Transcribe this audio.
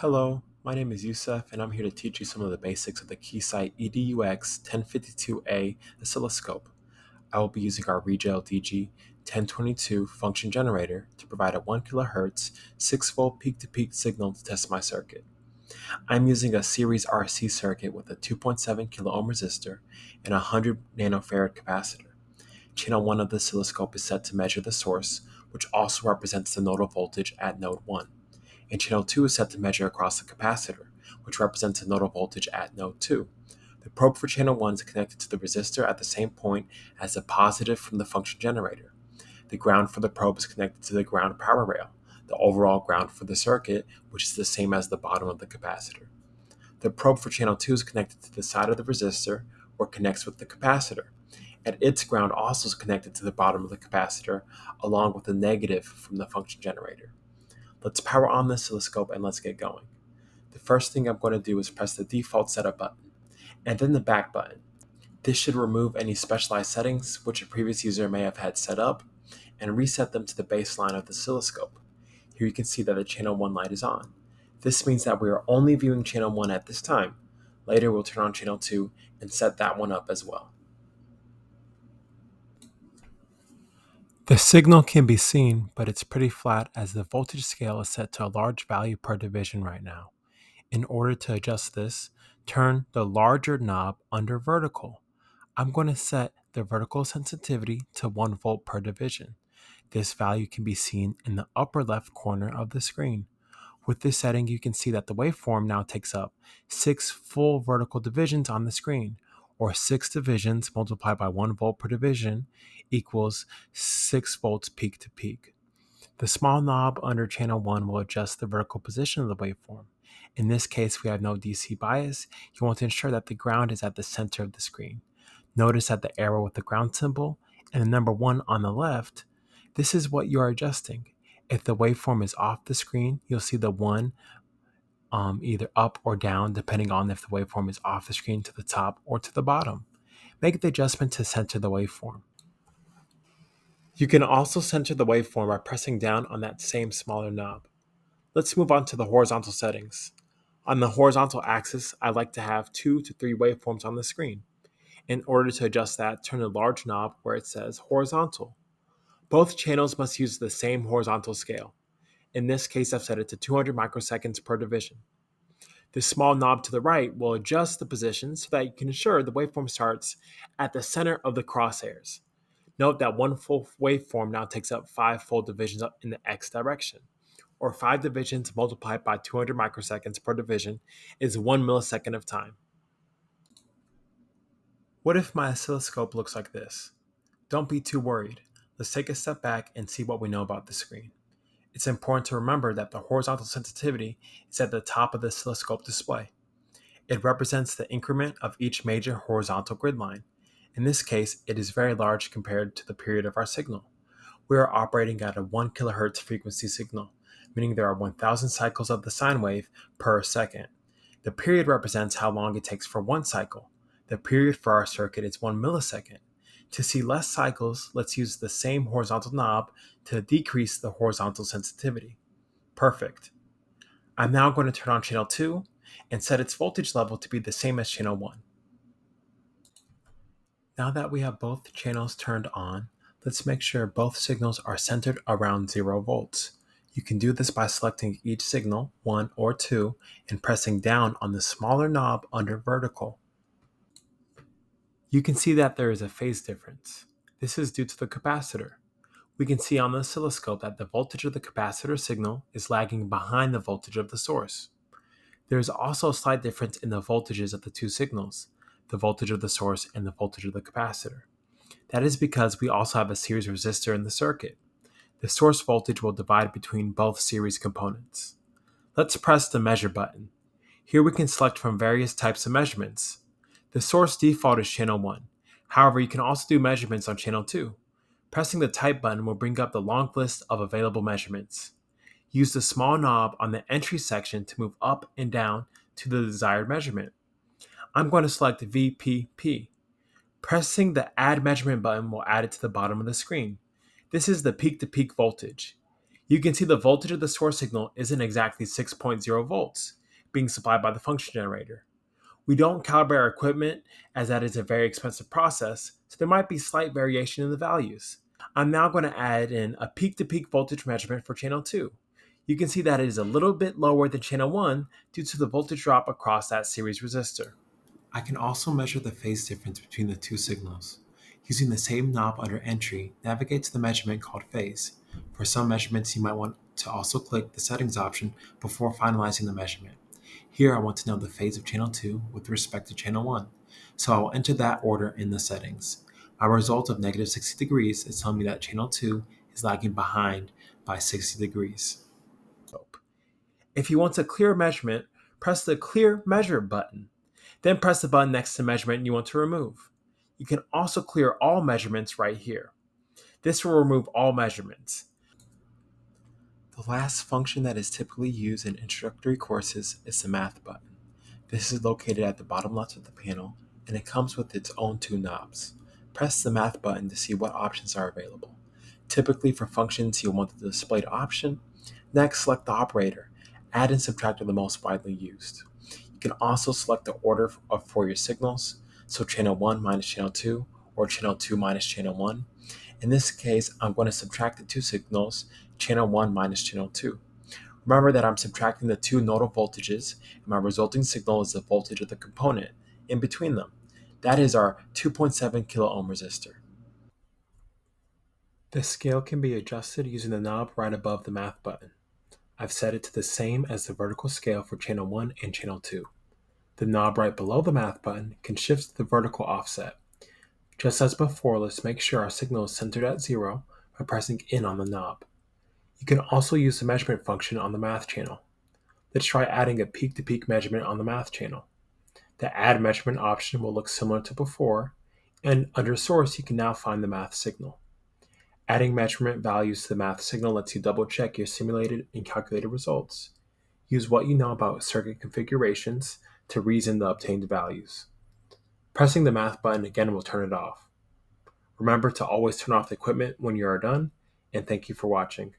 Hello, my name is Youssef, and I'm here to teach you some of the basics of the Keysight EDUX 1052A oscilloscope. I will be using our Regel DG 1022 function generator to provide a 1 kHz 6-volt peak-to-peak signal to test my circuit. I'm using a series RC circuit with a 2.7 kilo ohm resistor and a 100 nanofarad capacitor. Channel 1 of the oscilloscope is set to measure the source, which also represents the nodal voltage at node 1. And channel 2 is set to measure across the capacitor, which represents the nodal voltage at node 2. The probe for channel 1 is connected to the resistor at the same point as the positive from the function generator. The ground for the probe is connected to the ground power rail, the overall ground for the circuit, which is the same as the bottom of the capacitor. The probe for channel 2 is connected to the side of the resistor or connects with the capacitor, and its ground also is connected to the bottom of the capacitor along with the negative from the function generator. Let's power on the oscilloscope and let's get going. The first thing I'm going to do is press the default setup button, and then the back button. This should remove any specialized settings which a previous user may have had set up, and reset them to the baseline of the oscilloscope. Here you can see that the channel 1 light is on. This means that we are only viewing channel 1 at this time. Later we'll turn on channel 2 and set that one up as well. The signal can be seen, but it's pretty flat as the voltage scale is set to a large value per division right now. In order to adjust this, turn the larger knob under vertical. I'm going to set the vertical sensitivity to 1 volt per division. This value can be seen in the upper left corner of the screen. With this setting, you can see that the waveform now takes up 6 full vertical divisions on the screen, or 6 divisions multiplied by 1 volt per division equals 6 volts peak to peak. The small knob under channel 1 will adjust the vertical position of the waveform. In this case, we have no DC bias. You want to ensure that the ground is at the center of the screen. Notice that the arrow with the ground symbol and the number 1 on the left, this is what you are adjusting. If the waveform is off the screen, you'll see the 1 either up or down depending on if the waveform is off the screen to the top or to the bottom. Make the adjustment to center the waveform. You can also center the waveform by pressing down on that same smaller knob. Let's move on to the horizontal settings. On the horizontal axis, I like to have 2 to 3 waveforms on the screen. In order to adjust that, turn the large knob where it says horizontal. Both channels must use the same horizontal scale. In this case, I've set it to 200 microseconds per division. The small knob to the right will adjust the position so that you can ensure the waveform starts at the center of the crosshairs. Note that 1 full waveform now takes up 5 full divisions in the x direction, or 5 divisions multiplied by 200 microseconds per division is 1 millisecond of time. What if my oscilloscope looks like this? Don't be too worried. Let's take a step back and see what we know about the screen. It's important to remember that the horizontal sensitivity is at the top of the oscilloscope display. It represents the increment of each major horizontal grid line. In this case, it is very large compared to the period of our signal. We are operating at a 1 kHz frequency signal, meaning there are 1,000 cycles of the sine wave per second. The period represents how long it takes for one cycle. The period for our circuit is 1 millisecond. To see less cycles, let's use the same horizontal knob to decrease the horizontal sensitivity. Perfect. I'm now going to turn on channel 2 and set its voltage level to be the same as channel 1. Now that we have both channels turned on, let's make sure both signals are centered around 0 volts. You can do this by selecting each signal, 1 or 2, and pressing down on the smaller knob under vertical. You can see that there is a phase difference. This is due to the capacitor. We can see on the oscilloscope that the voltage of the capacitor signal is lagging behind the voltage of the source. There is also a slight difference in the voltages of the two signals, the voltage of the source and the voltage of the capacitor. That is because we also have a series resistor in the circuit. The source voltage will divide between both series components. Let's press the measure button. Here we can select from various types of measurements. The source default is channel 1. However, you can also do measurements on channel 2. Pressing the type button will bring up the long list of available measurements. Use the small knob on the entry section to move up and down to the desired measurement. I'm going to select VPP. Pressing the Add Measurement button will add it to the bottom of the screen. This is the peak-to-peak voltage. You can see the voltage of the source signal isn't exactly 6.0 volts being supplied by the function generator. We don't calibrate our equipment as that is a very expensive process, so there might be slight variation in the values. I'm now going to add in a peak-to-peak voltage measurement for channel 2. You can see that it is a little bit lower than channel 1 due to the voltage drop across that series resistor. I can also measure the phase difference between the two signals. Using the same knob under entry, navigate to the measurement called phase. For some measurements, you might want to also click the settings option before finalizing the measurement. Here I want to know the phase of channel 2 with respect to channel 1, so I will enter that order in the settings. My result of negative 60 degrees is telling me that channel 2 is lagging behind by 60 degrees. If you want a clear measurement, press the Clear Measure button. Then press the button next to the measurement you want to remove. You can also clear all measurements right here. This will remove all measurements. The last function that is typically used in introductory courses is the Math button. This is located at the bottom left of the panel, and it comes with its own two knobs. Press the Math button to see what options are available. Typically for functions, you'll want the displayed option. Next, select the operator. Add and subtract are the most widely used. You can also select the order for your signals, so channel 1 minus channel 2, or channel 2 minus channel 1. In this case, I'm going to subtract the two signals, channel 1 minus channel 2. Remember that I'm subtracting the two nodal voltages, and my resulting signal is the voltage of the component in between them. That is our 2.7 kilo ohm resistor. The scale can be adjusted using the knob right above the Math button. I've set it to the same as the vertical scale for channel 1 and channel 2. The knob right below the Math button can shift the vertical offset. Just as before, let's make sure our signal is centered at 0 by pressing in on the knob. You can also use the measurement function on the Math channel. Let's try adding a peak-to-peak measurement on the Math channel. The Add Measurement option will look similar to before, and under Source you can now find the Math signal. Adding measurement values to the Math signal lets you double-check your simulated and calculated results. Use what you know about circuit configurations to reason the obtained values. Pressing the Math button again will turn it off. Remember to always turn off the equipment when you are done, and thank you for watching.